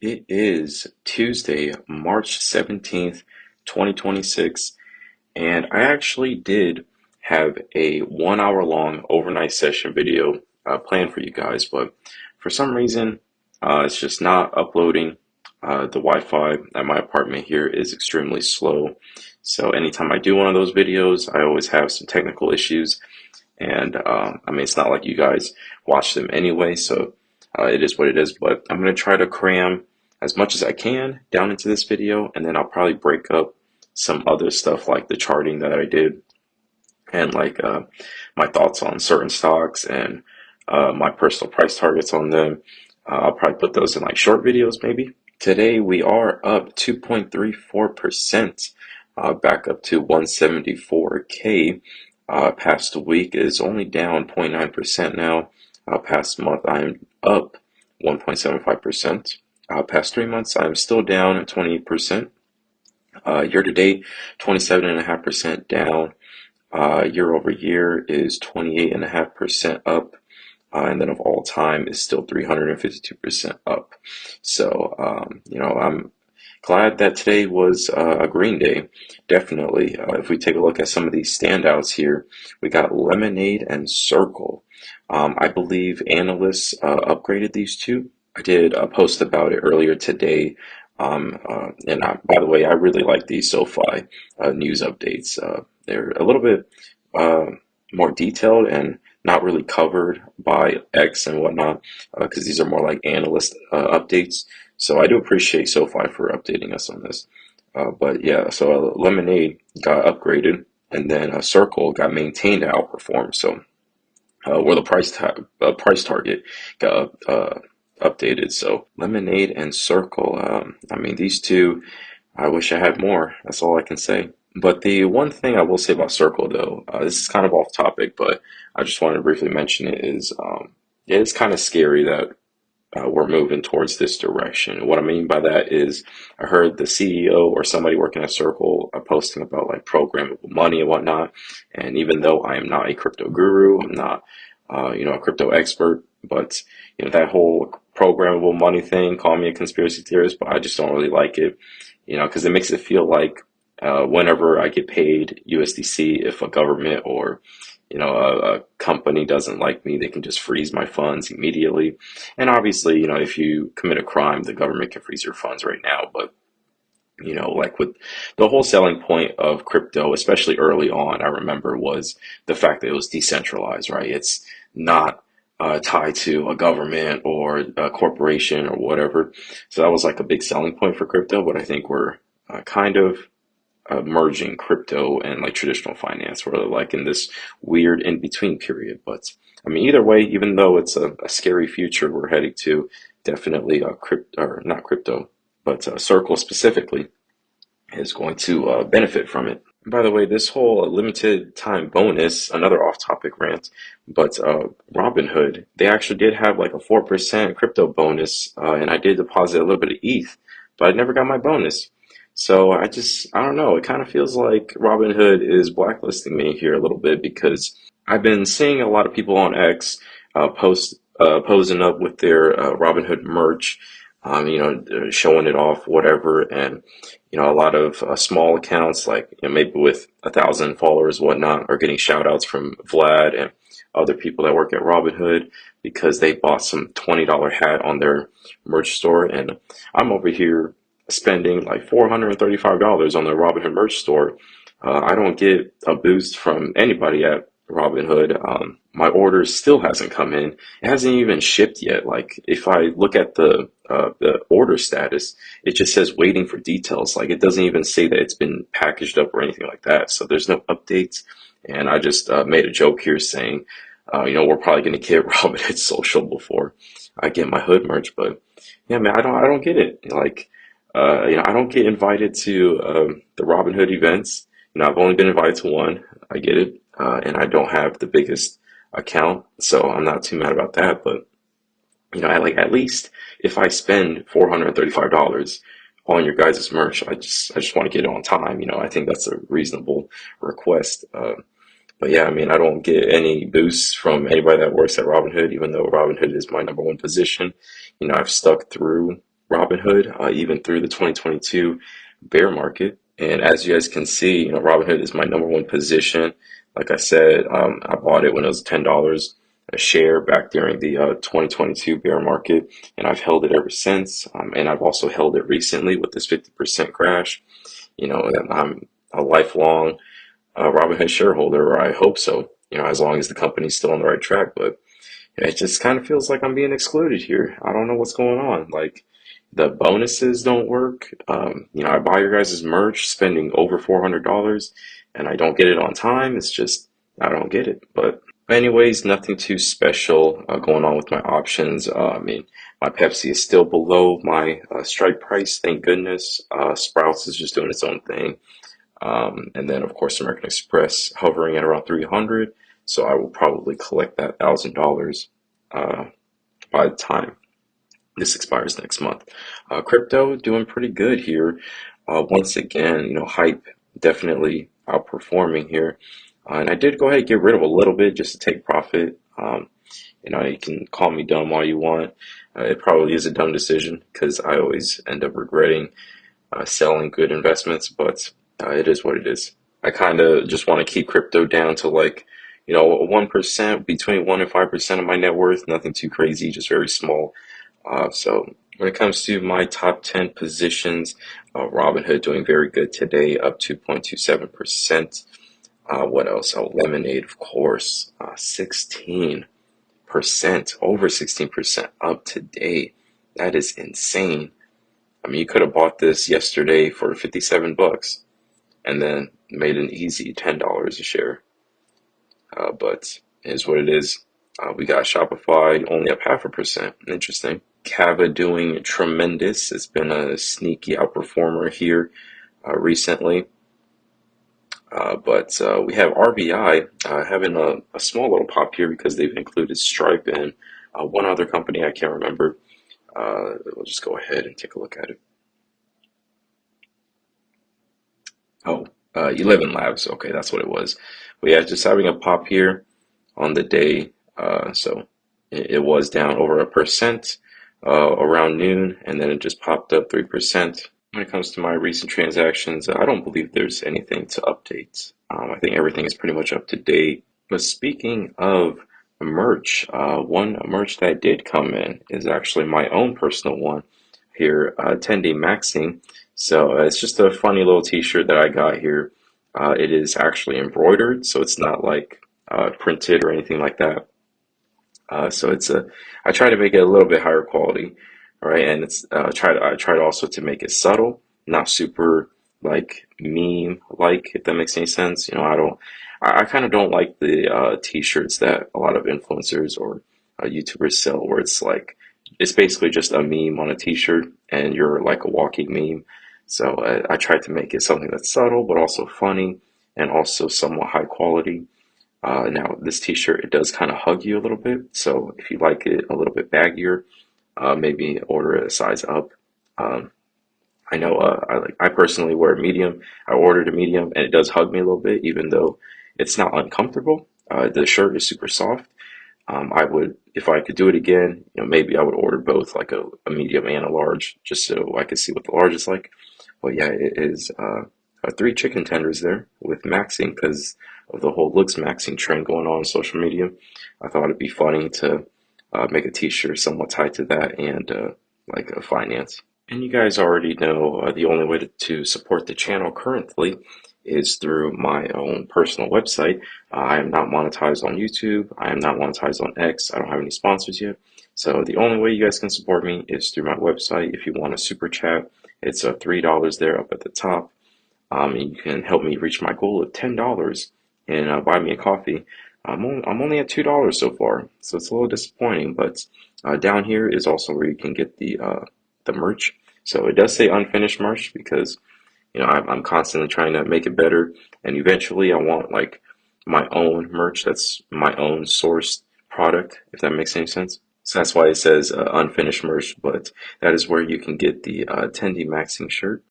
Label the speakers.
Speaker 1: It is Tuesday, March 17th, 2026, and I actually did have a 1 hour long overnight session video planned for you guys, but for some reason, it's just not uploading. The Wi-Fi at my apartment here is extremely slow, so anytime I do one of those videos, I always have some technical issues, and I mean, it's not like you guys watch them anyway, so it is what it is. But I'm going to try to cram as much as I can down into this video, and then I'll probably break up some other stuff like the charting that I did and like my thoughts on certain stocks and my personal price targets on them. I'll probably put those in like short videos maybe. Today we are up 2.34%, back up to 174K. Past week is only down 0.9% now. Past month I'm up 1.75%. Past 3 months I'm still down at 28%. Year to date, 27.5% down. Year over year is 28.5% up. And then of all time is still 352% up. So, I'm glad that today was a green day. Definitely. If we take a look at some of these standouts here, we got Lemonade and Circle. I believe analysts upgraded these two. I did a post about it earlier today. By the way, I really like these SoFi news updates. They're a little bit more detailed and not really covered by X and whatnot, because these are more like analyst updates. So I do appreciate SoFi for updating us on this. But yeah, so Lemonade got upgraded, and then Circle got maintained to outperform. So where the price target got updated. So Lemonade and Circle, I mean, these two, I wish I had more. That's all I can say. But the one thing I will say about Circle, though, this is kind of off topic, but I just wanted to briefly mention it, is yeah, it's kind of scary that we're moving towards this direction. What I mean by that is I heard the CEO or somebody working at Circle posting about like programmable money and whatnot. And even though I am not a crypto guru, I'm not, a crypto expert, but that whole programmable money thing, call me a conspiracy theorist, but I just don't really like it, because it makes it feel like whenever I get paid USDC, if a government or a company doesn't like me, they can just freeze my funds immediately. And obviously, if you commit a crime, the government can freeze your funds right now. But, like with the whole selling point of crypto, especially early on, I remember was the fact that it was decentralized, right? It's not tied to a government or a corporation or whatever. So that was like a big selling point for crypto. But I think we're kind of merging crypto and like traditional finance. We're like in this weird in between period. But I mean, either way, even though it's a scary future we're heading to, definitely crypto, or not crypto, but Circle specifically is going to benefit from it. By the way, this whole limited time bonus, another off topic rant, but Robinhood, they actually did have like a 4% crypto bonus, and I did deposit a little bit of ETH, but I never got my bonus. So I don't know. It kind of feels like Robinhood is blacklisting me here a little bit because I've been seeing a lot of people on X posing up with their Robinhood merch, showing it off, whatever, and a lot of small accounts, like maybe with 1,000 followers, whatnot, are getting shout outs from Vlad and other people that work at Robinhood because they bought some $20 hat on their merch store, and I'm over here spending like $435 on the Robinhood merch store. I don't get a boost from anybody at Robinhood. My order still hasn't come in. It hasn't even shipped yet. Like if I look at the order status, it just says waiting for details. Like it doesn't even say that it's been packaged up or anything like that. So there's no updates. And I just made a joke here saying, we're probably going to get Robinhood social before I get my hood merch. But yeah, man, I don't get it. Like, I don't get invited to the Robinhood events. I've only been invited to one. I get it, and I don't have the biggest account, so I'm not too mad about that. But at least if I spend $435 on your guys' merch, I just want to get it on time. I think that's a reasonable request. But yeah, I mean, I don't get any boosts from anybody that works at Robinhood, even though Robinhood is my number one position. I've stuck through Robinhood, even through the 2022 bear market. And as you guys can see, Robinhood is my number one position. Like I said, I bought it when it was $10 a share back during the 2022 bear market, and I've held it ever since. And I've also held it recently with this 50% crash. And I'm a lifelong Robinhood shareholder, or I hope so. As long as the company's still on the right track. But it just kind of feels like I'm being excluded here. I don't know what's going on. Like the bonuses don't work. I buy your guys' merch spending over $400 and I don't get it on time. It's just, I don't get it. But anyways, nothing too special going on with my options. My Pepsi is still below my strike price, thank goodness. Sprouts is just doing its own thing. And then, of course, American Express hovering at around 300. So I will probably collect that $1,000 by the time this expires next month. Crypto doing pretty good here. Once again, hype definitely outperforming here. And I did go ahead and get rid of a little bit just to take profit. You can call me dumb all you want. It probably is a dumb decision because I always end up regretting selling good investments, but it is what it is. I kind of just want to keep crypto down to 1%, between 1 and 5% of my net worth, nothing too crazy, just very small. So when it comes to my top 10 positions, Robinhood doing very good today, up 2.27%. What else? Oh, Lemonade, of course, 16%, over 16% up today. That is insane. I mean, you could have bought this yesterday for 57 bucks and then made an easy $10 a share. But it is what it is. We got Shopify only up 0.5%. Interesting. Kava doing tremendous. It's been a sneaky outperformer here recently. But we have RBI having a small little pop here because they've included Stripe and one other company I can't remember. We'll just go ahead and take a look at it. Oh, 11 Labs. Okay, that's what it was. But yeah, just having a pop here on the day. So it was down over 1% around noon, and then it just popped up 3%. When it comes to my recent transactions, I don't believe there's anything to update. I think everything is pretty much up to date. But speaking of merch, one merch that did come in is actually my own personal one here, 10-day maxing. So it's just a funny little t-shirt that I got here. It is actually embroidered, so it's not like printed or anything like that. So I try to make it a little bit higher quality, right? And I tried also to make it subtle, not super like meme like, if that makes any sense. I kind of don't like the t-shirts that a lot of influencers or YouTubers sell, where it's basically just a meme on a t-shirt and you're like a walking meme. So I tried to make it something that's subtle but also funny and also somewhat high quality. Now this t-shirt, it does kind of hug you a little bit, so if you like it a little bit baggier, maybe order it a size up. Um, I know I personally wear a medium. I ordered a medium and it does hug me a little bit, even though it's not uncomfortable. The shirt is super soft. I would, if I could do it again, maybe I would order both, like a medium and a large, just so I could see what the large is like. But yeah, it is 3 chicken tenders there with maxing because of the whole looks maxing trend going on social media. I thought it'd be funny to make a t-shirt somewhat tied to that and like a finance. And you guys already know the only way to support the channel currently is through my own personal website. I am not monetized on YouTube. I am not monetized on X. I don't have any sponsors yet. So the only way you guys can support me is through my website. If you want a super chat, it's $3 there up at the top. You can help me reach my goal of $10 and buy me a coffee. I'm only at $2 so far, so it's a little disappointing. But down here is also where you can get the merch. So it does say unfinished merch because I'm constantly trying to make it better, and eventually I want like my own merch that's my own sourced product, if that makes any sense. So that's why it says unfinished merch, but that is where you can get the 10D Maxing shirt.